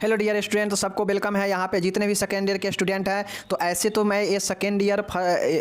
Hello dear student, तो सबको welcome है। यहाँ पे जितने भी सेकेंड ईयर के स्टूडेंट हैं, तो ऐसे तो मैं ये सेकेंड ईयर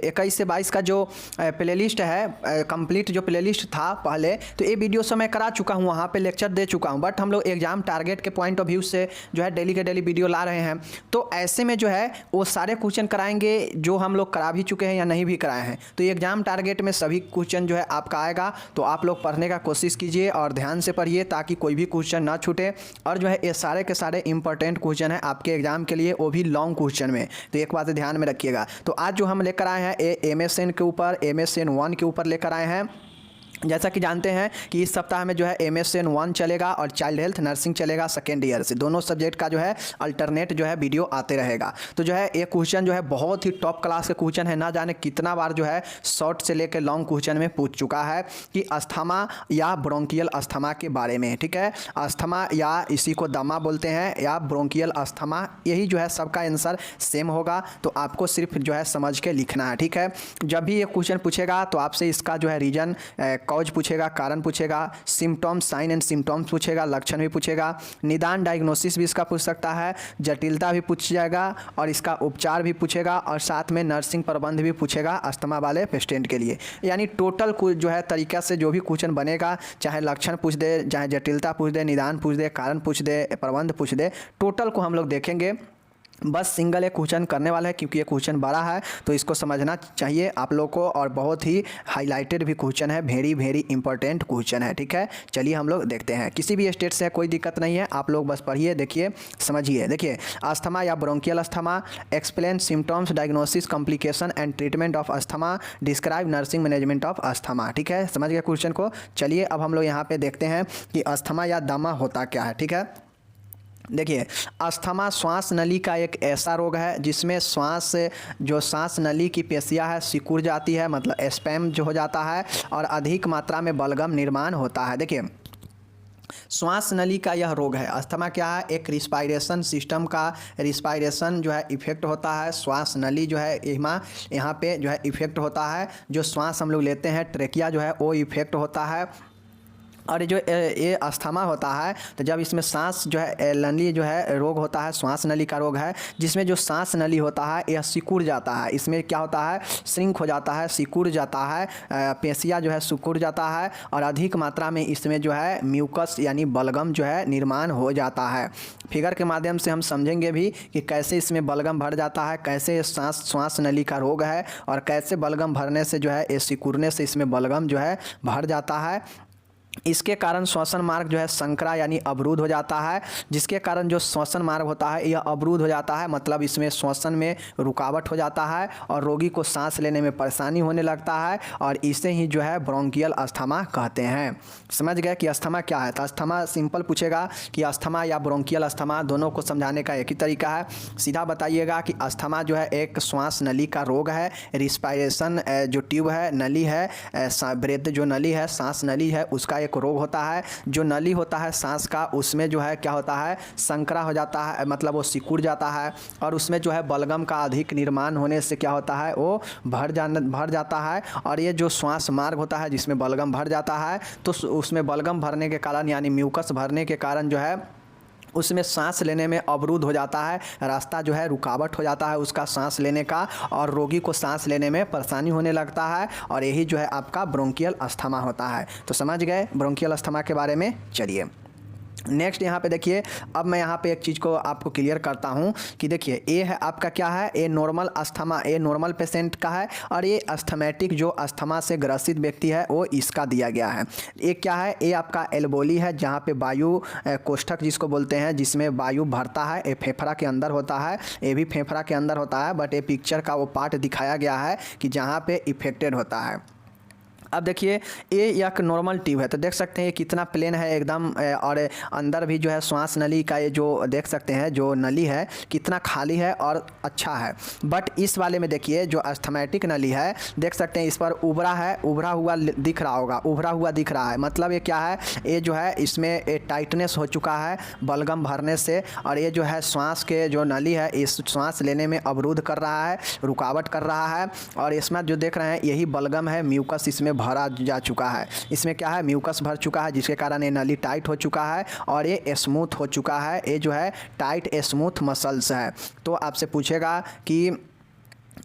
21 से 22 का जो प्लेलिस्ट है, कंप्लीट जो प्लेलिस्ट था पहले, तो ये वीडियो से मैं करा चुका हूँ, वहाँ पे लेक्चर दे चुका हूँ। बट हम लोग एग्जाम टारगेट के पॉइंट ऑफ व्यू से जो है डेली के डेली वीडियो ला रहे हैं। तो ऐसे में जो है वो सारे क्वेश्चन कराएंगे जो हम लोग करा भी चुके हैं या नहीं भी कराए हैं। तो एग्जाम टारगेट में सभी क्वेश्चन जो है आपका आएगा, तो आप लोग पढ़ने का कोशिश कीजिए और ध्यान से पढ़िए ताकि कोई भी क्वेश्चन ना छूटे। और जो है ये सारे के सारे इंपॉर्टेंट क्वेश्चन है आपके एग्जाम के लिए, वो भी लॉन्ग क्वेश्चन में। तो एक बात ध्यान में रखिएगा। तो आज जो हम लेकर आए हैं MSN के ऊपर, MSN 1 के ऊपर लेकर आए हैं। जैसा कि जानते हैं कि इस सप्ताह में जो है MSN 1 चलेगा और चाइल्ड हेल्थ नर्सिंग चलेगा सेकेंड ईयर से। दोनों सब्जेक्ट का जो है अल्टरनेट जो है वीडियो आते रहेगा। तो जो है ये क्वेश्चन जो है बहुत ही टॉप क्लास के क्वेश्चन है, ना जाने कितना बार जो है शॉर्ट से लेकर लॉन्ग क्वेश्चन में पूछ चुका है कि अस्थमा या ब्रोंकियल अस्थमा के बारे में। ठीक है, अस्थमा या इसी को दमा बोलते हैं या ब्रोंकियल अस्थमा, यही जो है सबका आंसर सेम होगा। तो आपको सिर्फ जो है समझ के लिखना है। ठीक है, जब भी ये क्वेश्चन पूछेगा तो आपसे इसका जो है रीजन कॉज पूछेगा, कारण पूछेगा, सिम्टम्स, साइन एंड सिम्टम्स पूछेगा, लक्षण भी पूछेगा, निदान डायग्नोसिस भी इसका पूछ सकता है, जटिलता भी पूछ जाएगा और इसका उपचार भी पूछेगा और साथ में नर्सिंग प्रबंध भी पूछेगा अस्थमा वाले पेशेंट के लिए। यानी टोटल जो है तरीका से जो भी क्वेश्चन बनेगा, चाहे लक्षण पूछ दे, चाहे जटिलता पूछ दे, निदान पूछ दे, कारण पूछ दे, प्रबंध पूछ दे, टोटल को हम लोग देखेंगे। बस सिंगल एक क्वेश्चन करने वाला है क्योंकि ये क्वेश्चन बड़ा है, तो इसको समझना चाहिए आप लोग को। और बहुत ही हाईलाइटेड भी क्वेश्चन है, वेरी इंपॉर्टेंट क्वेश्चन है। ठीक है, चलिए हम लोग देखते हैं। किसी भी स्टेट से कोई दिक्कत नहीं है, आप लोग बस पढ़िए, देखिए, समझिए। देखिए, अस्थमा या bronchial asthma, explain symptoms, diagnosis, complication and treatment of asthma, describe nursing management of asthma. ठीक है, समझ गए क्वेश्चन को। चलिए अब हम लोग यहाँ पे देखते हैं कि अस्थमा या दमा होता क्या है। ठीक है, देखिए, अस्थमा श्वास नली का एक ऐसा रोग है जिसमें सांस नली की पेशियां है सिकुड़ जाती है, मतलब स्पैम जो हो जाता है और अधिक मात्रा में बलगम निर्माण होता है। देखिए, श्वास नली का यह रोग है। अस्थमा क्या है? एक रिस्पायरेशन सिस्टम का रिस्पायरेशन जो है इफेक्ट होता है। श्वास नली जो है यहाँ पे जो है इफेक्ट होता है। जो श्वास हम लोग लेते हैं, ट्रेकिया जो है वो इफेक्ट होता है। और ये अस्थमा होता है तो जब इसमें सांस जो है नली जो है रोग होता है, श्वास नली का रोग है जिसमें जो सांस नली होता है यह सिकुड़ जाता है। इसमें क्या होता है? श्रिंक हो जाता है, सिकुड़ जाता है, पेशियां जो है सिकुड़ जाता है और अधिक मात्रा में इसमें जो है म्यूकस यानी बलगम जो है निर्माण हो जाता है। फिगर के माध्यम से हम समझेंगे भी कि कैसे इसमें बलगम भर जाता है, कैसे श्वास नली का रोग है और कैसे बलगम भरने से जो है ये सिकुड़ने से इसमें बलगम जो है भर जाता है। इसके कारण श्वसन मार्ग जो है संकरा यानी अवरुद्ध हो जाता है, जिसके कारण जो श्वसन मार्ग होता है यह अवरुद्ध हो जाता है, मतलब इसमें श्वसन में रुकावट हो जाता है और रोगी को सांस लेने में परेशानी होने लगता है और इसे ही जो है ब्रोंकियल अस्थमा कहते हैं। समझ गए कि अस्थमा क्या है? तो अस्थमा सिंपल पूछेगा कि अस्थमा या ब्रोंकियल अस्थमा, दोनों को समझाने का एक ही तरीका है। सीधा बताइएगा कि अस्थमा जो है एक श्वास नली का रोग है। रिस्पायरेशन जो ट्यूब है, नली है, ब्रेथ जो नली है, सांस नली है, उसका एक रोग होता है। जो नली होता है सांस का, उसमें जो है क्या होता है? संकरा हो जाता है, मतलब वो सिकुड़ जाता है और उसमें जो है बलगम का अधिक निर्माण होने से क्या होता है? वो भर जाता है। और ये जो श्वास मार्ग होता है जिसमें बलगम भर जाता है, तो उसमें बलगम भरने के कारण यानी म्यूकस भरने के कारण जो है उसमें सांस लेने में अवरुद्ध हो जाता है, रास्ता जो है रुकावट हो जाता है उसका सांस लेने का और रोगी को सांस लेने में परेशानी होने लगता है और यही जो है आपका ब्रोंकियल अस्थमा होता है। तो समझ गए ब्रोंकियल अस्थमा के बारे में। चलिए नेक्स्ट यहाँ पे देखिए, अब मैं यहाँ पे एक चीज़ को आपको क्लियर करता हूँ कि देखिए, ये है आपका क्या है? ये नॉर्मल अस्थमा, ये नॉर्मल पेशेंट का है और ये अस्थमेटिक जो अस्थमा से ग्रसित व्यक्ति है वो इसका दिया गया है। ये क्या है? ये आपका एल्बोली है जहाँ पे वायु कोष्ठक जिसको बोलते हैं, जिसमें वायु भरता है। ये फेफड़ा के अंदर होता है, ये भी फेफड़ा के अंदर होता है, बट ये पिक्चर का वो पार्ट दिखाया गया है कि जहाँ पे इफेक्टेड होता है। अब देखिए, ये एक नॉर्मल ट्यूब है, तो देख सकते हैं ये कितना प्लेन है एकदम, और अंदर भी जो है श्वास नली का ये जो देख सकते हैं जो नली है कितना खाली है और अच्छा है। बट इस वाले में देखिए जो अस्थमैटिक नली है, देख सकते हैं इस पर उभरा है, उभरा हुआ दिख रहा होगा, उभरा हुआ दिख रहा है, मतलब ये क्या है? ये जो है इसमें टाइटनेस हो चुका है बलगम भरने से और ये जो है श्वास के जो नली है इस श्वास लेने में अवरुद्ध कर रहा है, रुकावट कर रहा है और इसमें जो देख रहे हैं यही बलगम है, म्यूकस इसमें भरा जा चुका है, इसमें क्या है म्यूकस भर चुका है, जिसके कारण ये नली टाइट हो चुका है और ये स्मूथ हो चुका है। ये जो है टाइट स्मूथ मसल्स है। तो आपसे पूछेगा कि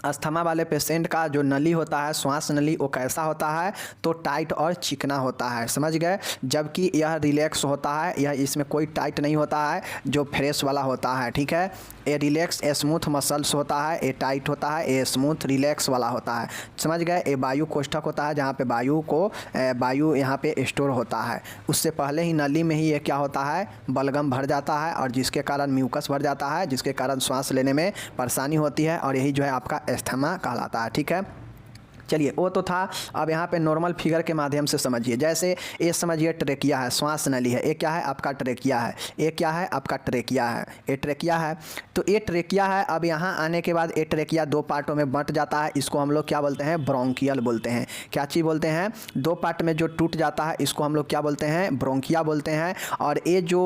अस्थमा वाले पेशेंट का जो नली होता है, श्वास नली, वो कैसा होता है, तो टाइट और चिकना होता है, समझ गए। जबकि यह रिलैक्स होता है, यह इसमें कोई टाइट नहीं होता है, जो फ्रेश वाला होता है, ठीक है। ये रिलैक्स स्मूथ मसल्स होता है, ये टाइट होता है, ये स्मूथ रिलैक्स वाला होता है, समझ गए। ये वायु कोष्ठक होता है, जहाँ पे वायु यहाँ पे स्टोर होता है। उससे पहले ही नली में ही ये क्या होता है, बलगम भर जाता है और जिसके कारण म्यूकस भर जाता है, जिसके कारण श्वास लेने में परेशानी होती है और यही जो है आपका अस्थमा कहलाता है, ठीक है। चलिए वो तो था। अब यहाँ पे नॉर्मल फिगर के माध्यम से समझिए। जैसे ये समझिए ट्रेकिया है, श्वास नली है, ये क्या है आपका ट्रेकिया है, ये क्या है आपका ट्रेकिया है, ये ट्रेकिया है। तो ये ट्रेकिया है। अब यहाँ आने के बाद ये ट्रेकिया दो पार्टों में बंट जाता है, इसको हम लोग क्या बोलते हैं, ब्रोंकियल बोलते हैं। क्या चीज़ बोलते हैं, दो पार्ट में जो टूट जाता है इसको हम लोग क्या बोलते हैं, ब्रोंकिया बोलते हैं। और ये जो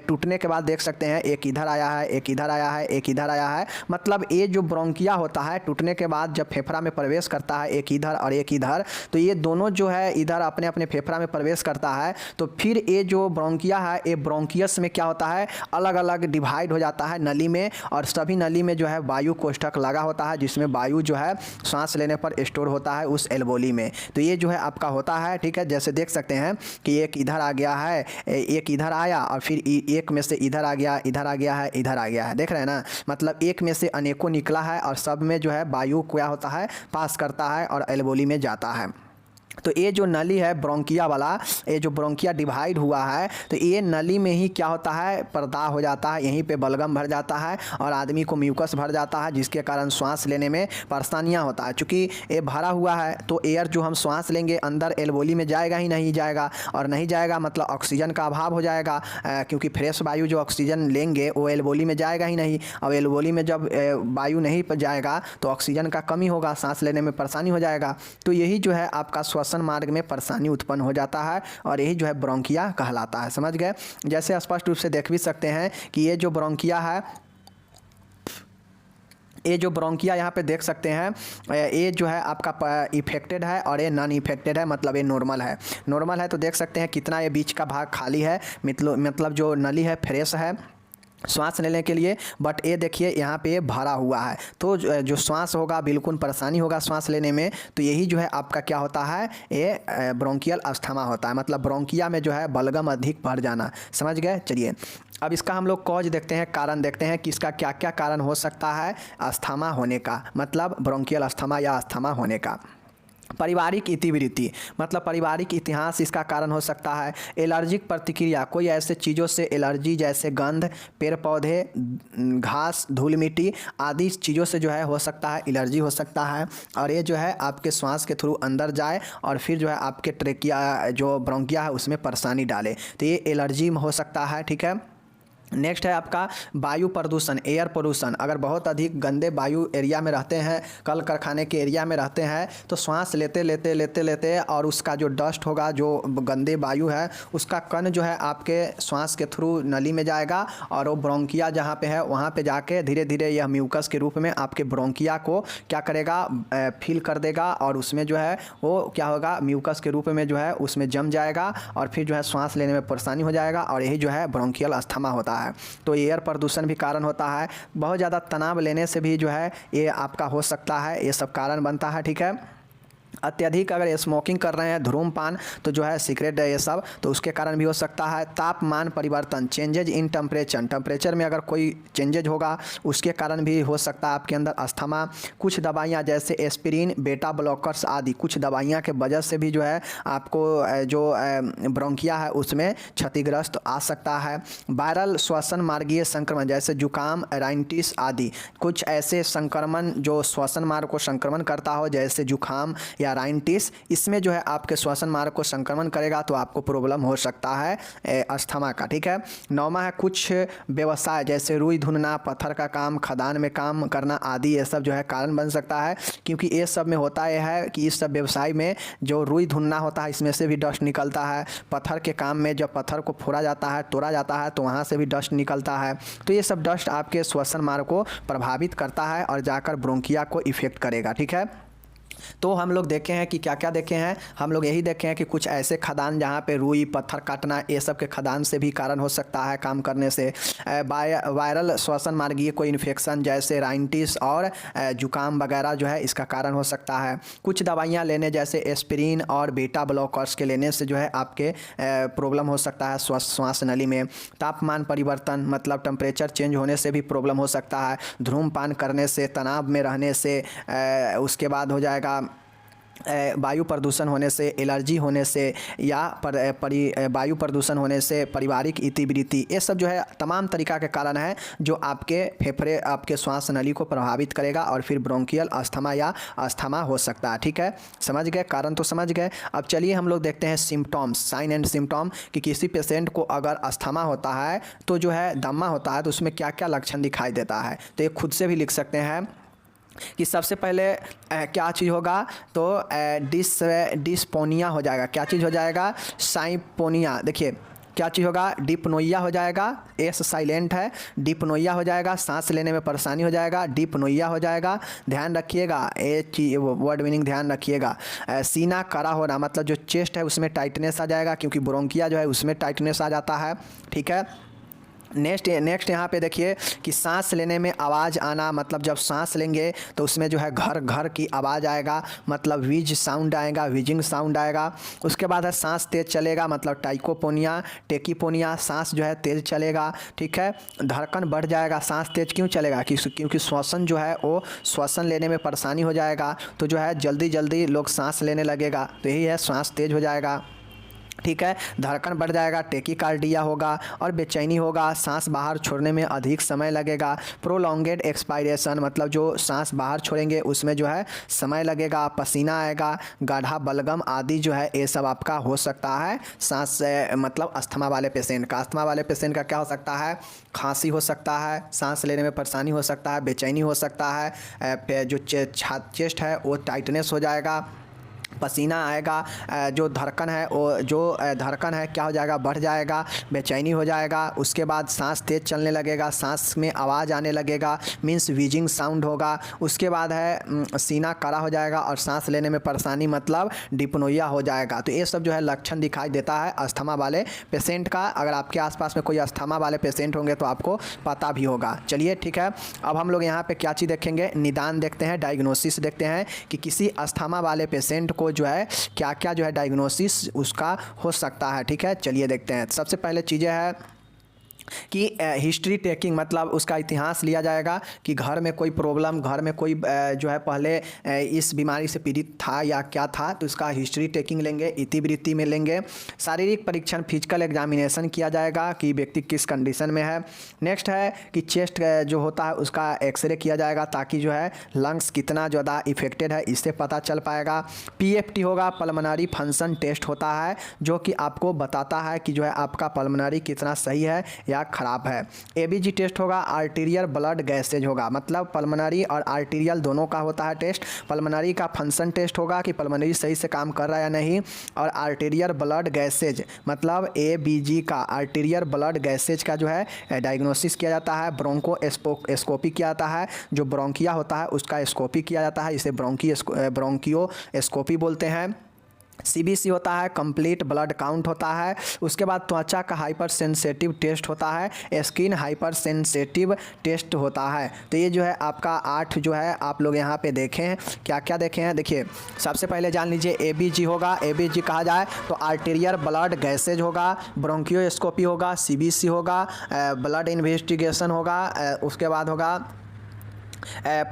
टूटने के बाद देख सकते हैं एक इधर आया है, एक इधर आया है, एक इधर आया है, मतलब ये जो ब्रोंकिया होता है टूटने के बाद जब फेफड़ा में प्रवेश करता है, एक इधर और एक इधर, तो ये दोनों जो है इधर अपने अपने फेफड़ा में प्रवेश करता है। तो फिर ये जो ब्रोंकिया है, ये ब्रोंकियस में क्या होता है, अलग अलग डिवाइड हो जाता है नली में, और सभी नली में जो है वायु कोष्ठक लगा होता है, जिसमें वायु जो है सांस लेने पर स्टोर होता है उस एल्वोली में। तो ये जो है आपका होता है, ठीक है। जैसे देख सकते हैं कि एक इधर आ गया है, एक इधर आया और फिर एक में से इधर आ गया, इधर आ गया है, इधर आ गया है, देख रहे हैं ना। मतलब एक में से अनेकों निकला है और सब में जो है वायु क्या होता है, पास करता है और एल्वोली में जाता है। तो ये जो नली है ब्रोंकिया वाला, ये जो ब्रोंकिया डिवाइड हुआ है, तो ये नली में ही क्या होता है, पर्दा हो जाता है, यहीं पे बलगम भर जाता है और आदमी को म्यूकस भर जाता है, जिसके कारण श्वास लेने में परेशानियां होता है। चूँकि ये भरा हुआ है तो एयर जो हम श्वास लेंगे अंदर एल्वोली में जाएगा ही नहीं जाएगा, और नहीं जाएगा मतलब ऑक्सीजन का अभाव हो जाएगा, क्योंकि फ्रेश वायु जो ऑक्सीजन लेंगे वो एल्वोली में जाएगा ही नहीं। अब एल्वोली में जब वायु नहीं जाएगा तो ऑक्सीजन का कमी होगा, सांस लेने में परेशानी हो जाएगा। तो यही जो है आपका श्वसन मार्ग में परेशानी उत्पन्न हो जाता है और यही जो है ब्रोंकिया कहलाता है, समझ गए। जैसे स्पष्ट रूप से देख भी सकते हैं कि ये जो ब्रोंकिया है, ये जो ब्रोंकिया यहाँ पे देख सकते हैं, ये जो है आपका इफेक्टेड है और ये नॉन इफेक्टेड है, मतलब ये नॉर्मल है। नॉर्मल है तो देख सकते हैं कितना ये बीच का भाग खाली है, मतलब जो नली है फ्रेश है श्वास लेने के लिए। बट ये देखिए यहाँ पे भरा हुआ है, तो जो श्वास होगा बिल्कुल परेशानी होगा श्वास लेने में। तो यही जो है आपका क्या होता है, ये ब्रोंकियल अस्थमा होता है, मतलब ब्रोंकिया में जो है बलगम अधिक भर जाना, समझ गए। चलिए अब इसका हम लोग कॉज देखते हैं, कारण देखते हैं कि इसका क्या क्या कारण हो सकता है अस्थमा होने का, मतलब ब्रोंकियल अस्थमा या अस्थमा होने का। पारिवारिक इतिवृत्ति, मतलब पारिवारिक इतिहास इसका कारण हो सकता है। एलर्जिक प्रतिक्रिया, कोई ऐसे चीज़ों से एलर्जी जैसे गंध, पेड़ पौधे, घास, धूल मिट्टी आदि चीज़ों से जो है हो सकता है एलर्जी हो सकता है, और ये जो है आपके श्वास के थ्रू अंदर जाए और फिर जो है आपके ट्रेकिया जो ब्रोंकिया है उसमें परेशानी डाले, तो ये एलर्जी हो सकता है, ठीक है। नेक्स्ट है आपका वायु प्रदूषण, एयर पोल्यूशन। अगर बहुत अधिक गंदे वायु एरिया में रहते हैं, कल कारखाने के एरिया में रहते हैं, तो श्वास लेते और उसका जो डस्ट होगा, जो गंदे वायु है उसका कण जो है आपके श्वास के थ्रू नली में जाएगा और वो ब्रोंकिया जहाँ पे है वहाँ पे जाके धीरे धीरे यह म्यूकस के रूप में आपके ब्रोंकिया को क्या करेगा, फिल कर देगा और उसमें जो है वो क्या होगा, म्यूकस के रूप में जो है उसमें जम जाएगा और फिर जो है श्वास लेने में परेशानी हो जाएगा, और यही जो है ब्रोंकियल अस्थमा होता है। तो एयर प्रदूषण भी कारण होता है। बहुत ज़्यादा तनाव लेने से भी जो है ये आपका हो सकता है, ये सब कारण बनता है, ठीक है। अत्यधिक अगर स्मोकिंग कर रहे हैं, धूम्रपान, तो जो है सिगरेट ये सब, तो उसके कारण भी हो सकता है। तापमान परिवर्तन, चेंजेज इन टेम्परेचर में अगर कोई चेंजेज होगा उसके कारण भी हो सकता है आपके अंदर अस्थमा। कुछ दवाइयाँ जैसे एस्पिरिन, बेटा ब्लॉकर्स आदि, कुछ दवाइयाँ के वजह से भी जो है आपको जो ब्रोंकिया है उसमें क्षतिग्रस्त आ सकता है। वायरल श्वसन मार्गीय संक्रमण जैसे जुकाम, राइनिटिस आदि, कुछ ऐसे संक्रमण जो श्वसन मार्ग को संक्रमण करता हो जैसे जुकाम या राइनिटिस, इसमें जो है आपके श्वसन मार्ग को संक्रमण करेगा तो आपको प्रॉब्लम हो सकता है अस्थमा का, ठीक है। 9वां है कुछ व्यवसाय जैसे रुई धुनना, पत्थर का काम, खदान में काम करना आदि, ये सब जो है कारण बन सकता है, क्योंकि ये सब में होता यह है कि इस सब व्यवसाय में जो रुई धुनना होता है इसमें से भी डस्ट निकलता है। पत्थर के काम में जब पत्थर को फोड़ा जाता है, तोड़ा जाता है, तो वहाँ से भी डस्ट निकलता है। तो ये सब डस्ट आपके श्वसन मार्ग को प्रभावित करता है और जाकर ब्रोंकिया को इफेक्ट करेगा, ठीक है। तो हम लोग देखे हैं कि क्या क्या देखे हैं, हम लोग यही देखे हैं कि कुछ ऐसे खदान जहाँ पे रुई पत्थर काटना ये सब के खदान से भी कारण हो सकता है काम करने से। वायरल श्वसन मार्गीय कोई इन्फेक्शन जैसे राइनिटिस और जुकाम वगैरह जो है इसका कारण हो सकता है। कुछ दवाइयाँ लेने जैसे एस्पिरिन और बीटा ब्लॉकर्स के लेने से जो है आपके प्रॉब्लम हो सकता है श्वास नली में। तापमान परिवर्तन मतलब टेम्परेचर चेंज होने से भी प्रॉब्लम हो सकता है। धूम्रपान करने से, तनाव में रहने से, उसके बाद हो जाएगा वायु प्रदूषण होने से, एलर्जी होने से या वायु प्रदूषण होने से, पारिवारिक इतिवृत्ति, ये सब जो है तमाम तरीका के कारण है जो आपके फेफड़े आपके श्वास नली को प्रभावित करेगा और फिर ब्रोंकियल अस्थमा या अस्थमा हो सकता है। ठीक है, समझ गए, कारण तो समझ गए। अब चलिए हम लोग देखते हैं सिम्टम्स, साइन एंड सिम्टम कि किसी पेशेंट को अगर अस्थमा होता है तो जो है दमा होता है तो उसमें क्या क्या लक्षण दिखाई देता है। तो ये खुद से भी लिख सकते हैं कि सबसे पहले क्या चीज़ होगा तो डिस्पोनिया हो जाएगा। क्या चीज़ हो जाएगा? साइपोनिया। देखिए क्या चीज़ होगा? डिपनोइया हो जाएगा, एस साइलेंट है, डिपनोइया हो जाएगा, सांस लेने में परेशानी हो जाएगा, डिपनोइया हो जाएगा। ध्यान रखिएगा, ये वर्ड मीनिंग ध्यान रखिएगा। सीना कड़ा होना मतलब जो चेस्ट है उसमें टाइटनेस आ जाएगा क्योंकि ब्रोंकिया जो है उसमें टाइटनेस आ जाता है। ठीक है, नेक्स्ट यहाँ पे देखिए कि सांस लेने में आवाज़ आना मतलब जब सांस लेंगे तो उसमें जो है घर घर की आवाज़ आएगा मतलब विज साउंड आएगा, विजिंग साउंड आएगा। उसके बाद है सांस तेज चलेगा मतलब टाइकोपोनिया, टेकीपोनिया, सांस जो है तेज चलेगा। ठीक है, धड़कन बढ़ जाएगा। सांस तेज क्यों चलेगा? क्योंकि श्वसन जो है वो श्वसन लेने में परेशानी हो जाएगा तो जो है जल्दी जल्दी लोग सांस लेने लगेगा, तो यही है सांस तेज हो जाएगा। ठीक है, धड़कन बढ़ जाएगा, टेकीकार्डिया होगा और बेचैनी होगा। सांस बाहर छोड़ने में अधिक समय लगेगा। प्रोलॉन्गेड एक्सपायरेशन मतलब जो सांस बाहर छोड़ेंगे उसमें जो है समय लगेगा। पसीना आएगा, गाढ़ा बलगम आदि जो है ये सब आपका हो सकता है सांस मतलब अस्थमा वाले पेशेंट का। अस्थमा वाले पेशेंट का क्या हो सकता है? खांसी हो सकता है, सांस लेने में परेशानी हो सकता है, बेचैनी हो सकता है, जो चेस्ट है वो टाइटनेस हो जाएगा, पसीना आएगा, जो धड़कन है वो धड़कन है क्या हो जाएगा? बढ़ जाएगा, बेचैनी हो जाएगा। उसके बाद सांस तेज चलने लगेगा, सांस में आवाज़ आने लगेगा मीन्स वीजिंग साउंड होगा। उसके बाद है सीना कड़ा हो जाएगा और सांस लेने में परेशानी मतलब डिपनोइया हो जाएगा। तो ये सब जो है लक्षण दिखाई देता है अस्थमा वाले पेशेंट का। अगर आपके आसपास में कोई अस्थमा वाले पेशेंट होंगे तो आपको पता भी होगा। चलिए ठीक है, अब हम लोग यहाँ पे क्या चीज़ देखेंगे? निदान देखते हैं, डायग्नोसिस देखते हैं कि किसी अस्थमा वाले पेशेंट को जो है क्या क्या जो है डायग्नोसिस उसका हो सकता है। ठीक है, चलिए देखते हैं। सबसे पहले चीज़ें है कि हिस्ट्री टेकिंग मतलब उसका इतिहास लिया जाएगा कि घर में कोई प्रॉब्लम, घर में कोई जो है पहले इस बीमारी से पीड़ित था या क्या था, तो उसका हिस्ट्री टेकिंग लेंगे, इतिवृत्ति में लेंगे। शारीरिक परीक्षण फिजिकल एग्जामिनेशन किया जाएगा कि व्यक्ति किस कंडीशन में है। नेक्स्ट है कि चेस्ट जो होता है उसका एक्सरे किया जाएगा ताकि जो है लंग्स कितना ज़्यादा इफेक्टेड है इससे पता चल पाएगा। पीएफटी होगा, पल्मोनरी फंक्शन टेस्ट होता है जो कि आपको बताता है कि जो है आपका पल्मोनरी कितना सही है या खराब है। एबीजी टेस्ट होगा, आर्टीरियल ब्लड गैसेज होगा मतलब पल्मोनरी और आर्टीरियल दोनों का होता है टेस्ट। पल्मोनरी का फंक्शन टेस्ट होगा कि पल्मोनरी सही से काम कर रहा है या नहीं, और आर्टीरियल ब्लड गैसेज मतलब एबीजी का आर्टीरियल ब्लड गैसेज का जो है डायग्नोसिस किया जाता है। ब्रोंको एस्कोपी किया जाता है, जो ब्रोंकिया होता है उसका एस्कोपी किया जाता है, इसे ब्रोंकियो एस्कोपी बोलते हैं। सीबीसी होता है, कंप्लीट ब्लड काउंट होता है। उसके बाद त्वचा का हाइपर सेंसिटिव टेस्ट होता है, स्किन हाइपर सेंसिटिव टेस्ट होता है। तो ये जो है आपका 8 जो है आप लोग यहाँ पे देखें हैं, क्या क्या देखे हैं। देखिए सबसे पहले जान लीजिए एबीजी होगा, एबीजी कहा जाए तो आर्टीरियल ब्लड गैसेज होगा, ब्रोंकियोस्कोपी होगा, सीबीसी होगा, ब्लड इन्वेस्टिगेशन होगा, उसके बाद होगा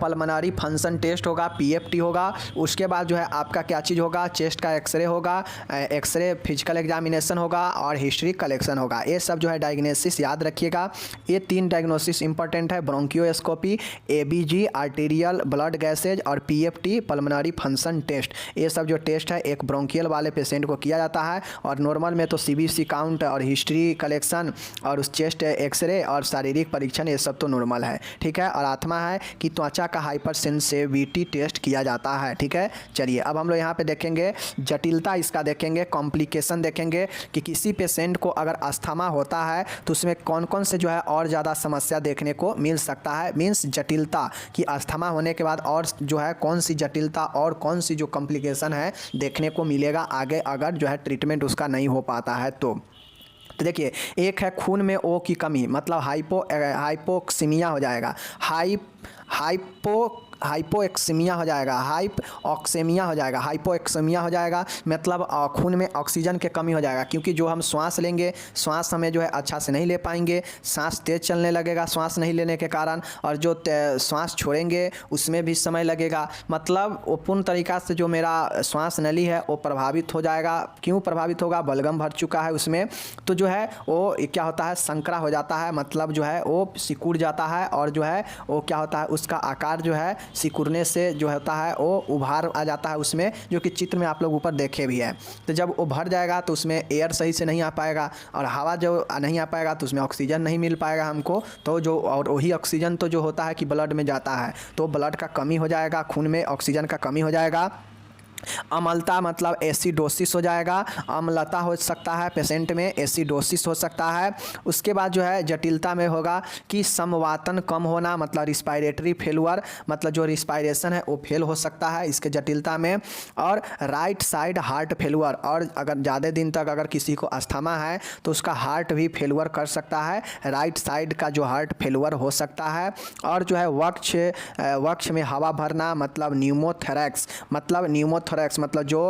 पल्मोनरी फंक्शन टेस्ट होगा, पीएफटी होगा। उसके बाद जो है आपका क्या चीज़ होगा? चेस्ट का एक्सरे होगा, एक्सरे फिजिकल एग्जामिनेशन होगा और हिस्ट्री कलेक्शन होगा। ये सब जो है डायग्नोसिस याद रखिएगा। ये 3 डायग्नोसिस इंपॉर्टेंट है, ब्रोंकियोस्कोपी, एबीजी आर्टीरियल ब्लड गैसेज और पीएफटी पल्मोनरी फंक्शन टेस्ट। ये सब जो टेस्ट है एक ब्रोंकियल वाले पेशेंट को किया जाता है, और नॉर्मल में तो सीबीसी काउंट और हिस्ट्री कलेक्शन और उस चेस्ट एक्सरे और शारीरिक परीक्षण ये सब तो नॉर्मल है। ठीक है, और आत्मा है कि त्वचा का हाइपर सेंसिटिविटी टेस्ट किया जाता है। ठीक है, चलिए अब हम लोग यहाँ पे देखेंगे जटिलता इसका देखेंगे, कॉम्प्लिकेशन देखेंगे कि किसी पेशेंट को अगर अस्थमा होता है तो उसमें कौन कौन से जो है और ज़्यादा समस्या देखने को मिल सकता है। मीन्स जटिलता कि अस्थमा होने के बाद और जो है कौन सी जटिलता और कौन सी जो कॉम्प्लिकेशन है देखने को मिलेगा आगे अगर जो है ट्रीटमेंट उसका नहीं हो पाता है तो देखिए, एक है खून में ओ की कमी, मतलब हाइपोक्सीमिया हो जाएगा, हाइपोएक्सीमिया हो जाएगा, हाइपोक्सेमिया हो जाएगा, हाइपोएक्सेमिया हो जाएगा, मतलब खून में ऑक्सीजन की कमी हो जाएगा, क्योंकि जो हम श्वास लेंगे, श्वास हमें जो है अच्छा से नहीं ले पाएंगे, सांस तेज चलने लगेगा श्वास नहीं लेने के कारण, और जो श्वास छोड़ेंगे उसमें भी समय लगेगा, मतलब वो पूर्ण तरीक़ा से जो मेरा श्वास नली है वो प्रभावित हो जाएगा। क्यों प्रभावित होगा? बलगम भर चुका है उसमें, तो जो है वो क्या होता है, संकरा हो जाता है, मतलब जो है वो सिकुड़ जाता है, और जो है वो क्या होता है, उसका आकार जो है सिकुड़ने से जो होता है वो उभार आ जाता है उसमें, जो कि चित्र में आप लोग ऊपर देखे भी है। तो जब वो भर जाएगा तो उसमें एयर सही से नहीं आ पाएगा, और हवा जो नहीं आ पाएगा तो उसमें ऑक्सीजन नहीं मिल पाएगा हमको, तो जो और वही ऑक्सीजन तो जो होता है कि ब्लड में जाता है, तो ब्लड का कमी हो जाएगा, खून में ऑक्सीजन का कमी हो जाएगा। अम्लता मतलब एसिडोसिस हो जाएगा, अम्लता हो सकता है पेशेंट में, एसिडोसिस हो सकता है। उसके बाद जो है जटिलता में होगा कि समवातन कम होना, मतलब रिस्पायरेटरी फेलुअर, मतलब जो रिस्पायरेशन है वो फेल हो सकता है इसके जटिलता में। और राइट साइड हार्ट फेलुअर, और अगर ज़्यादा दिन तक अगर किसी को अस्थमा है तो उसका हार्ट भी फेलुअर कर सकता है, राइट साइड का जो हार्ट फेलुअर हो सकता है। और जो है वक्ष में हवा भरना, मतलब न्यूमोथोरैक्स, मतलब जो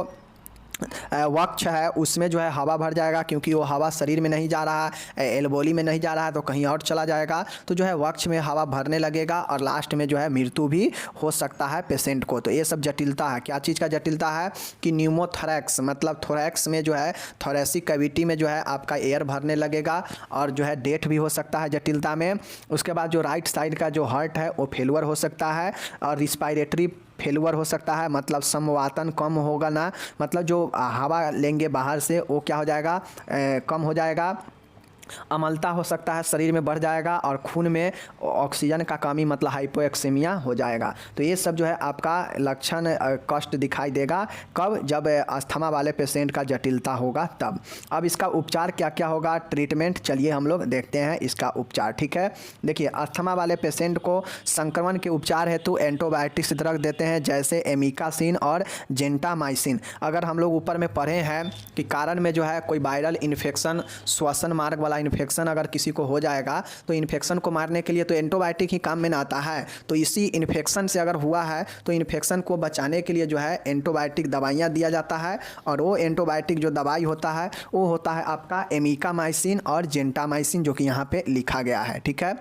वक्ष है उसमें जो है हवा भर जाएगा, क्योंकि वो हवा शरीर में नहीं जा रहा है, एल्बोली में नहीं जा रहा है तो कहीं और चला जाएगा, तो जो है वक्ष में हवा भरने लगेगा, और लास्ट में जो है मृत्यु भी हो सकता है पेशेंट को। तो ये सब जटिलता है। क्या चीज़ का जटिलता है कि न्यूमोथोरैक्स, मतलब थोरैक्स में जो है थोरेसिक कैविटी में जो है आपका एयर भरने लगेगा, और जो है डेथ भी हो सकता है जटिलता में। उसके बाद जो राइट साइड का जो हार्ट है वो फेलुअर हो सकता है, और रिस्पायरेटरी फेलुअर हो सकता है, मतलब समवातन कम होगा ना, मतलब जो हवा लेंगे बाहर से वो क्या हो जाएगा, कम हो जाएगा। अम्लता हो सकता है, शरीर में बढ़ जाएगा, और खून में ऑक्सीजन का कमी, मतलब हाइपोएक्सेमिया हो जाएगा। तो ये सब जो है आपका लक्षण कष्ट दिखाई देगा कब, जब अस्थमा वाले पेशेंट का जटिलता होगा तब। अब इसका उपचार क्या क्या होगा, ट्रीटमेंट, चलिए हम लोग देखते हैं इसका उपचार। ठीक है, देखिए अस्थमा वाले पेशेंट को संक्रमण के उपचार हेतु एंटीबायोटिक्स ड्रग देते हैं, जैसे एमिकासिन और जेंटामाइसिन। अगर हम लोग ऊपर में पढ़े हैं कि कारण में जो है कोई वायरल इन्फेक्शन, श्वसन मार्ग वाला इन्फेक्शन अगर किसी को हो जाएगा तो इन्फेक्शन को मारने के लिए तो एंटीबायोटिक ही काम में ना आता है। तो इसी इन्फेक्शन से अगर हुआ है तो इन्फेक्शन को बचाने के लिए जो है एंटीबायोटिक दवाइयाँ दिया जाता है, और वो एंटीबायोटिक जो दवाई होता है वो होता है आपका एमिकामाइसिन और जेंटामाइसिन, जो कि यहाँ पे लिखा गया है। ठीक है,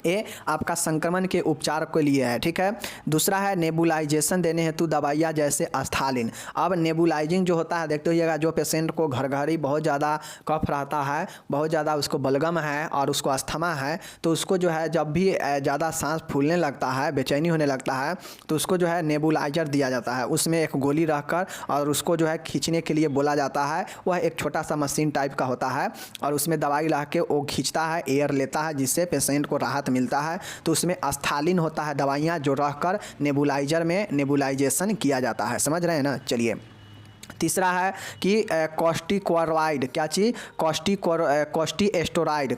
ये आपका संक्रमण के उपचार के लिए है। ठीक है, दूसरा है नेबुलाइजेशन देने हेतु दवाइयाँ, जैसे अस्थालिन। अब नेबुलाइजिंग जो होता है, देखते होइएगा, जो पेशेंट को घरघरी बहुत ज़्यादा कफ रहता है, बहुत ज़्यादा उसको बलगम है और उसको अस्थमा है, तो उसको जो है जब भी ज़्यादा सांस फूलने लगता है, बेचैनी होने लगता है, तो उसको जो है नेबुलाइजर दिया जाता है, उसमें एक गोली रखकर और उसको जो है खींचने के लिए बोला जाता है। वह एक छोटा सा मशीन टाइप का होता है, और उसमें दवाई ला के वो खींचता है, एयर लेता है, जिससे पेशेंट को राहत मिलता है। तो उसमें अस्थालिन होता है दवाइयाँ, जो रहकर नेबुलाइजर में नेबुलाइजेशन किया जाता है। समझ रहे हैं ना? चलिए, तीसरा है कि कॉर्टिकोस्टेरॉइड, क्या चीज़, कॉर्टिकोस्टेरॉइड।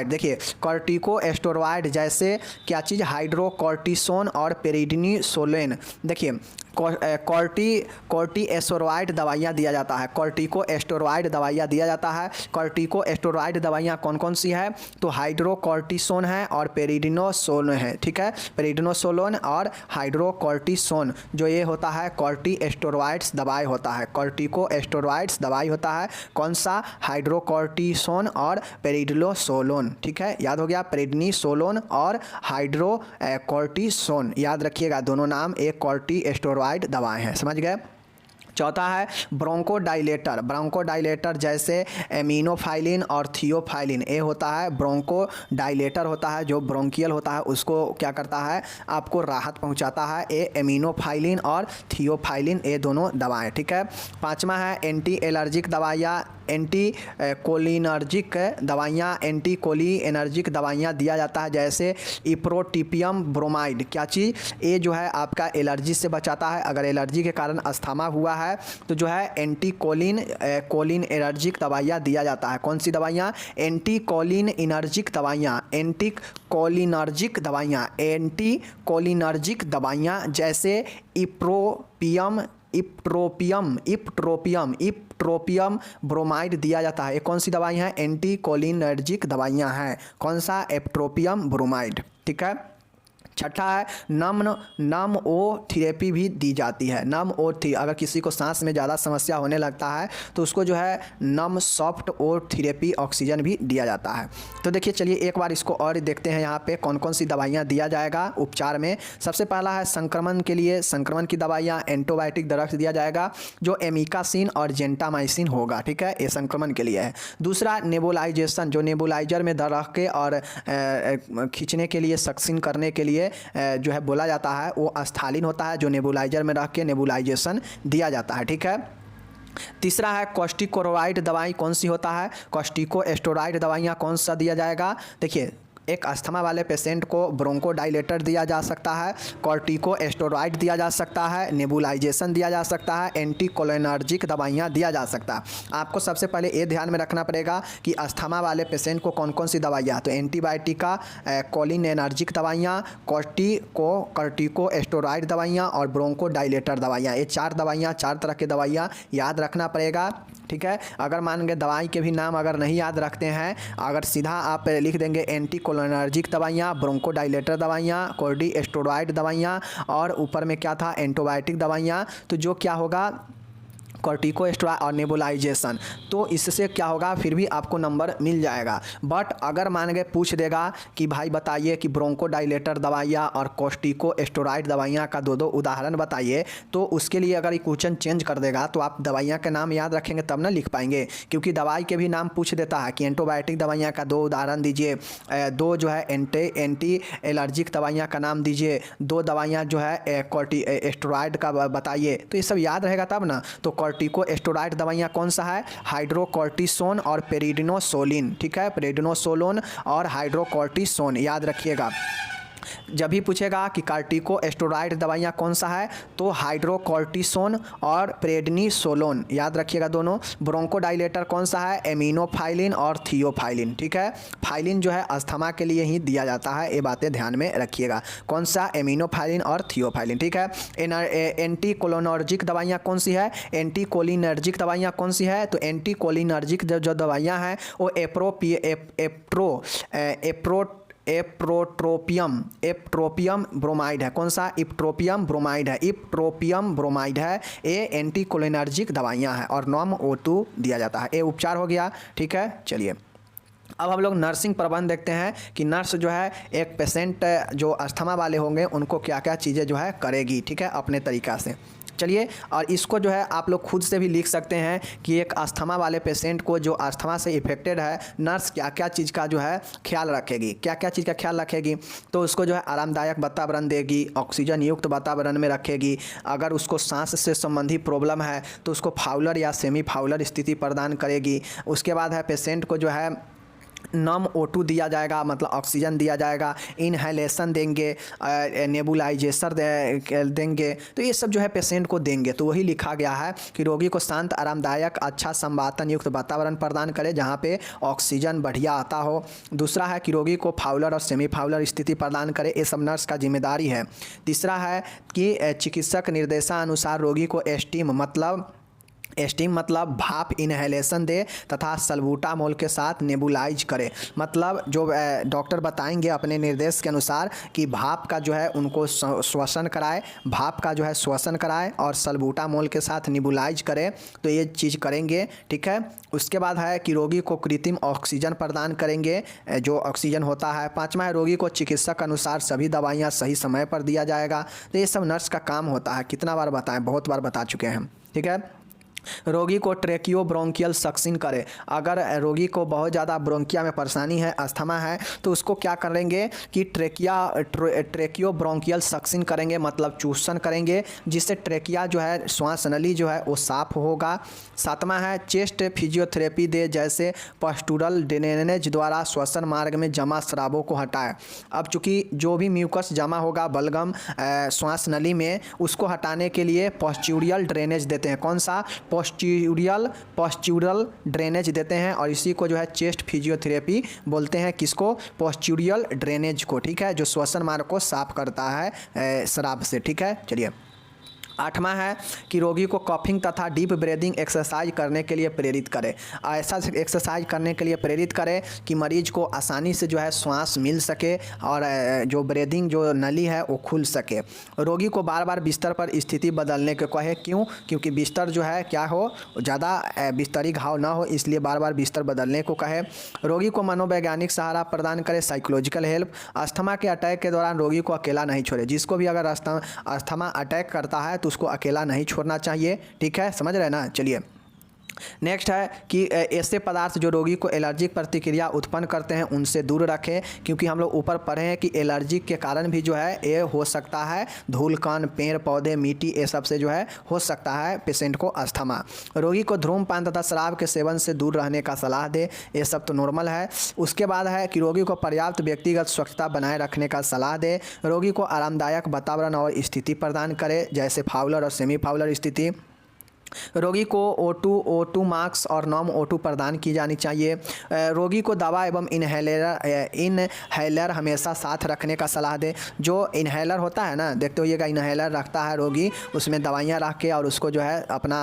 देखिए कॉर्टिकोस्टेरॉइड जैसे क्या चीज़, हाइड्रोकॉर्टिसोन और पेरिडोनिसोलेन। देखिए कॉर्टिकोस्टेरॉइड दवाइयाँ दिया जाता है, कॉर्टिकोस्टेरॉइड दवाइयाँ दिया जाता है। कॉर्टिकोस्टेरॉइड दवाइयाँ कौन कौन सी है, तो हाइड्रोकॉर्टिसोन है और पेरिडोनिसोलेन है। ठीक है, पेरिडोनिसोलेन और हाइड्रोकॉर्टिसोन, जो ये होता है कॉर्टिकोस्टेरॉइड्स दवाई होता है, कॉर्टिकोस्टेरॉइड्स दवाई होता है। कौन सा, हाइड्रोकॉर्टिसोन और पेरिडोनिसोलेन। ठीक है, याद हो गया, पेरिडोनिसोलेन और हाइड्रोकॉर्टिसोन, याद रखिएगा, दोनों नाम एक कॉर्टिकोस्टेरॉइड दवाएं हैं। समझ गए? चौथा है ब्रोंकोडाइलेटर जैसे एमिनोफाइलिन और थियोफाइलिन। ये होता है ब्रोंकोडाइलेटर होता है, जो ब्रोंकियल होता है उसको क्या करता है, आपको राहत पहुंचाता है। ये एमिनोफाइलिन और थियोफाइलिन, ये दोनों दवाएं। ठीक है, पांचवा है एंटी एलर्जिक दवाइयाँ, एंटी कोलिनर्जिक दवाइयाँ, एंटी कोलिनर्जिक दवाइयाँ दिया जाता है, जैसे इप्रोटिपियम ब्रोमाइड। क्या चीज़? ये जो है आपका एलर्जी से बचाता है। अगर एलर्जी के कारण अस्थमा हुआ है तो जो है एंटी कोलिन एनर्जिक दवाइयाँ दिया जाता है। कौन सी दवाइयाँ? एंटी कोलिन एनर्जिक दवाइयाँ, एंटी कोलिनर्जिक दवाइयाँ, एंटी कोलिनर्जिक दवाइयाँ जैसे इप्ट्रोपियम ब्रोमाइड दिया जाता है। ये कौन सी दवाई है? एंटी कोलिनर्जिक दवाइयाँ हैं। कौन सा? इप्ट्रोपियम ब्रोमाइड। ठीक है। छठा है नम ओ थेरेपी भी दी जाती है। नम ओ थी, अगर किसी को सांस में ज़्यादा समस्या होने लगता है तो उसको जो है नम सॉफ्ट ओ थेरेपी ऑक्सीजन भी दिया जाता है। तो देखिए, चलिए एक बार इसको और देखते हैं यहाँ पे कौन कौन सी दवाइयाँ दिया जाएगा उपचार में। सबसे पहला है संक्रमण के लिए, संक्रमण की दवाइयाँ एंटीबायोटिक ड्रग्स दिया जाएगा जो एमिकासिन और जेंटामाइसिन होगा। ठीक है, ये संक्रमण के लिए है। दूसरा नेबुलाइजेशन, जो नेबुलाइजर में रख के और खींचने के लिए, सक्सिन करने के लिए जो है बोला जाता है, वो स्थालीन होता है, जो नेबुलाइजर में रख के नेबुलाइजेशन दिया जाता है। ठीक है। तीसरा है कॉर्टिकोस्टेरॉइड दवाई। कौन सी होता है? कॉर्टिकोस्टेरॉइड दवाइयाँ कौन सा दिया जाएगा? देखिए, एक अस्थमा वाले पेशेंट को ब्रोंकोडाइलेटर दिया जा सकता है, कॉर्टिकोस्टेरॉइड दिया जा सकता है, नेबुलाइजेशन दिया जा सकता है, एंटीकोलिनर्जिक दवाइयाँ दिया जा सकता है। आपको सबसे पहले ये ध्यान में रखना पड़ेगा कि अस्थमा वाले पेशेंट को कौन कौन सी दवाइयाँ, तो एंटीबायोटिका, कोलिनर्जिक दवाइयाँ, कॉर्टिकोस्टेरॉइड दवाइयाँ और ब्रोंकोडाइलेटर दवाइयाँ। ये चार दवाइयाँ, चार तरह की दवाइयाँ याद रखना पड़ेगा। ठीक है। अगर मान के दवाई के भी नाम अगर नहीं याद रखते हैं, अगर सीधा आप लिख देंगे एंटीकोलिनर्जिक दवाइयाँ, ब्रोंकोडाइलेटर दवाइयाँ, कॉर्टिकोस्टेरॉइड दवाइयाँ और ऊपर में क्या था, एंटीबायोटिक दवाइयाँ, तो जो क्या होगा, कॉर्टिकोस्टेरॉइड और नेबुलाइजेशन, तो इससे क्या होगा, फिर भी आपको नंबर मिल जाएगा। बट अगर मान के पूछ देगा कि भाई बताइए कि ब्रोंकोडाइलेटर दवाइयाँ और कॉर्टिकोस्टेरॉइड दवाइयाँ का दो उदाहरण बताइए, तो उसके लिए अगर ये क्वेश्चन चेंज कर देगा तो आप दवाइयाँ के नाम याद रखेंगे तब ना लिख पाएंगे, क्योंकि दवाई के भी नाम पूछ देता है कि एंटीबायोटिक दवाइयाँ का 2 उदाहरण दीजिए, 2 जो है एंटी एलर्जिक दवाइयाँ का नाम दीजिए, 2 दवाइयाँ जो है कॉर्टिकोस्टेरॉइड का बताइए, तो ये सब याद रहेगा तब ना। तो कॉर्टिकोस्टेरॉइड दवाइयाँ कौन सा है? हाइड्रोकॉर्टिसोन और पेरिडोनिसोलिन। ठीक है, पेरिडोनिसोलोन और हाइड्रोकॉर्टिसोन याद रखिएगा। जब भी पूछेगा कि कॉर्टिकोस्टेरॉइड दवाइयाँ कौन सा है, तो हाइड्रोकॉर्टिसोन और प्रेडनिसोलोन याद रखिएगा दोनों। ब्रोंकोडाइलेटर कौन सा है? एमिनोफाइलिन और थियोफाइलिन। ठीक है, फाइलिन जो है अस्थमा के लिए ही दिया जाता है, ये बातें ध्यान में रखिएगा। कौन सा? एमिनोफाइलिन और थियोफाइलिन। ठीक है। एंटीकोलिनर्जिक दवाइयाँ कौन सी है? एंटीकोलिनर्जिक दवाइयाँ कौन सी है? तो एंटीकोलिनर्जिक जो दवाइयाँ हैं वो एप्ट्रोपियम ब्रोमाइड है। कौन सा? इप्ट्रोपियम ब्रोमाइड है। इप्ट्रोपियम ब्रोमाइड है, ये एंटीकोलिनर्जिक दवाइयाँ हैं और नॉम O2 दिया जाता है। ये उपचार हो गया। ठीक है। चलिए अब हम लोग नर्सिंग प्रबंध देखते हैं कि नर्स जो है एक पेशेंट जो अस्थमा वाले होंगे उनको क्या क्या चीज़ें जो है करेगी। ठीक है, अपने तरीक़ा से। चलिए, और इसको जो है आप लोग खुद से भी लिख सकते हैं कि एक अस्थमा वाले पेशेंट को जो अस्थमा से इफेक्टेड है, नर्स क्या क्या चीज़ का जो है ख्याल रखेगी, क्या क्या चीज़ का ख्याल रखेगी। तो उसको जो है आरामदायक वातावरण देगी, ऑक्सीजन युक्त वातावरण में रखेगी। अगर उसको सांस से संबंधी प्रॉब्लम है तो उसको फाउलर या सेमी फाउलर स्थिति प्रदान करेगी। उसके बाद है पेशेंट को जो है नम O2 दिया जाएगा, मतलब ऑक्सीजन दिया जाएगा, इनहेलेशन देंगे, नेबुलाइजेशन देंगे, तो ये सब जो है पेशेंट को देंगे। तो वही लिखा गया है कि रोगी को शांत, आरामदायक, अच्छा संवातन युक्त वातावरण प्रदान करे जहाँ पे ऑक्सीजन बढ़िया आता हो। दूसरा है कि रोगी को फाउलर और सेमी फाउलर स्थिति प्रदान करे, ये सब नर्स का जिम्मेदारी है। तीसरा है कि चिकित्सक निर्देशानुसार रोगी को स्टीम मतलब भाप इनहेलेशन दे तथा सल्बूटामोल के साथ नेबुलाइज करे। मतलब जो डॉक्टर बताएंगे अपने निर्देश के अनुसार कि भाप का जो है उनको श्वसन कराए, भाप का जो है श्वसन कराए और सल्बूटामोल के साथ नेबुलाइज करे, तो ये चीज़ करेंगे। ठीक है। उसके बाद है कि रोगी को कृत्रिम ऑक्सीजन प्रदान करेंगे, जो ऑक्सीजन होता है। पाँचवा है रोगी को चिकित्सक अनुसार सभी दवाइयाँ सही समय पर दिया जाएगा। तो ये सब नर्स का काम होता है। कितना बार बताएं? बहुत बार बता चुके हैं। ठीक है। रोगी को ट्रेकियो ब्रोंकियल सक्सिन करे। अगर रोगी को बहुत ज़्यादा ब्रोंकिया में परेशानी है, अस्थमा है, तो उसको क्या करेंगे कि ट्रेकियो ब्रोंकियल सक्सिन करेंगे, मतलब चूसन करेंगे, जिससे ट्रेकिया जो है, श्वास नली जो है वो साफ होगा। 7वां है चेस्ट फिजियोथेरेपी दे, जैसे पॉस्टुरल ड्रेनेज द्वारा श्वसन मार्ग में जमा स्रावों को हटाए। अब चूँकि जो भी म्यूकस जमा होगा बलगम श्वास नली में, उसको हटाने के लिए पॉस्चुरियल ड्रेनेज देते हैं। कौन सा? पॉस्चुरल ड्रेनेज देते हैं, और इसी को जो है चेस्ट फिजियोथेरेपी बोलते हैं। किसको? पॉस्चुरियल ड्रेनेज को, ठीक है, जो श्वसन मार्ग को साफ करता है शराब से, ठीक है। चलिए 8वां है कि रोगी को कॉफिंग तथा डीप ब्रीदिंग एक्सरसाइज करने के लिए प्रेरित करें। ऐसा एक्सरसाइज करने के लिए प्रेरित करें कि मरीज को आसानी से जो है श्वास मिल सके और जो ब्रीदिंग जो नली है वो खुल सके। रोगी को बार बार बिस्तर पर स्थिति बदलने को कहे। क्यों? क्योंकि बिस्तर जो है क्या हो, ज़्यादा बिस्तरी घाव ना हो, इसलिए बार बार बिस्तर बदलने को कहे। रोगी को मनोवैज्ञानिक सहारा प्रदान करे, साइकोलॉजिकल हेल्प। अस्थमा के अटैक के दौरान रोगी को अकेला नहीं छोड़े। जिसको भी अगर अस्थमा अटैक करता है तो उसको अकेला नहीं छोड़ना चाहिए, ठीक है, समझ रहे हैं ना। चलिए नेक्स्ट है कि ऐसे पदार्थ जो रोगी को एलर्जिक प्रतिक्रिया उत्पन्न करते हैं उनसे दूर रखें, क्योंकि हम लोग ऊपर पढ़े हैं कि एलर्जिक के कारण भी जो है ये हो सकता है, धूल कण, पेड़ पौधे, मिट्टी, ये सब से जो है हो सकता है पेशेंट को अस्थमा। रोगी को धूम्रपान तथा शराब के सेवन से दूर रहने का सलाह दे, ये सब तो नॉर्मल है। उसके बाद है कि रोगी को पर्याप्त व्यक्तिगत स्वच्छता बनाए रखने का सलाह दे। रोगी को आरामदायक वातावरण और स्थिति प्रदान करे, जैसे फाउलर और सेमी फाउलर स्थिति। रोगी को O2 मास्क और नॉन O2 प्रदान की जानी चाहिए। रोगी को दवा एवं इनहेलर हमेशा साथ रखने का सलाह दे। जो इनहेलर होता है ना, देखते होइएगा, इनहेलर रखता है रोगी, उसमें दवाइयाँ रख के और उसको जो है अपना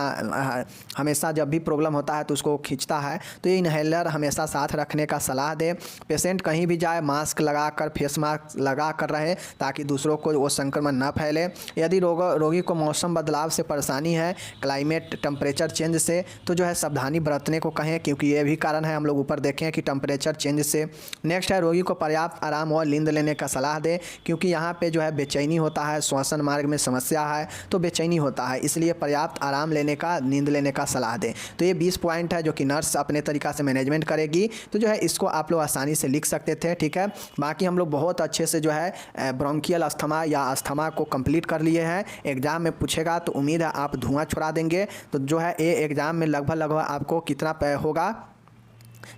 हमेशा जब भी प्रॉब्लम होता है तो उसको खींचता है, तो ये इनहेलर हमेशा साथ रखने का सलाह दे। पेशेंट कहीं भी जाए मास्क लगाकर, फेस मास्क लगा कर रहे, ताकि दूसरों को वो संक्रमण न फैले। यदि रोगी को मौसम बदलाव से परेशानी है, क्लाइमेट टेम्परेचर चेंज से, तो जो है सावधानी बरतने को कहें, क्योंकि ये भी कारण है, हम लोग ऊपर देखें कि टेम्परेचर चेंज से। नेक्स्ट है रोगी को पर्याप्त आराम और नींद लेने का सलाह दे, क्योंकि यहाँ पे जो है बेचैनी होता है, श्वसन मार्ग में समस्या है तो बेचैनी होता है, इसलिए पर्याप्त आराम लेने का, नींद लेने का सलाह दे। तो ये 20 पॉइंट है जो कि नर्स अपने तरीक़ा से मैनेजमेंट करेगी, तो जो है इसको आप लोग आसानी से लिख सकते थे, ठीक है। बाकी हम लोग बहुत अच्छे से जो है ब्रोंकियल अस्थमा या अस्थमा को कंप्लीट कर लिए हैं। एग्ज़ाम में पूछेगा तो उम्मीद है आप धुआं छोड़ा देंगे। तो जो है ये एग्ज़ाम में लगभग आपको कितना होगा,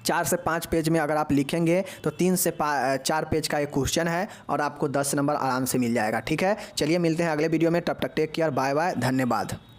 4 से 5 पेज में अगर आप लिखेंगे तो 3 से 4 पेज का एक क्वेश्चन है और आपको 10 नंबर आराम से मिल जाएगा, ठीक है। चलिए मिलते हैं अगले वीडियो में, तब तक टेक केयर, बाय बाय, धन्यवाद।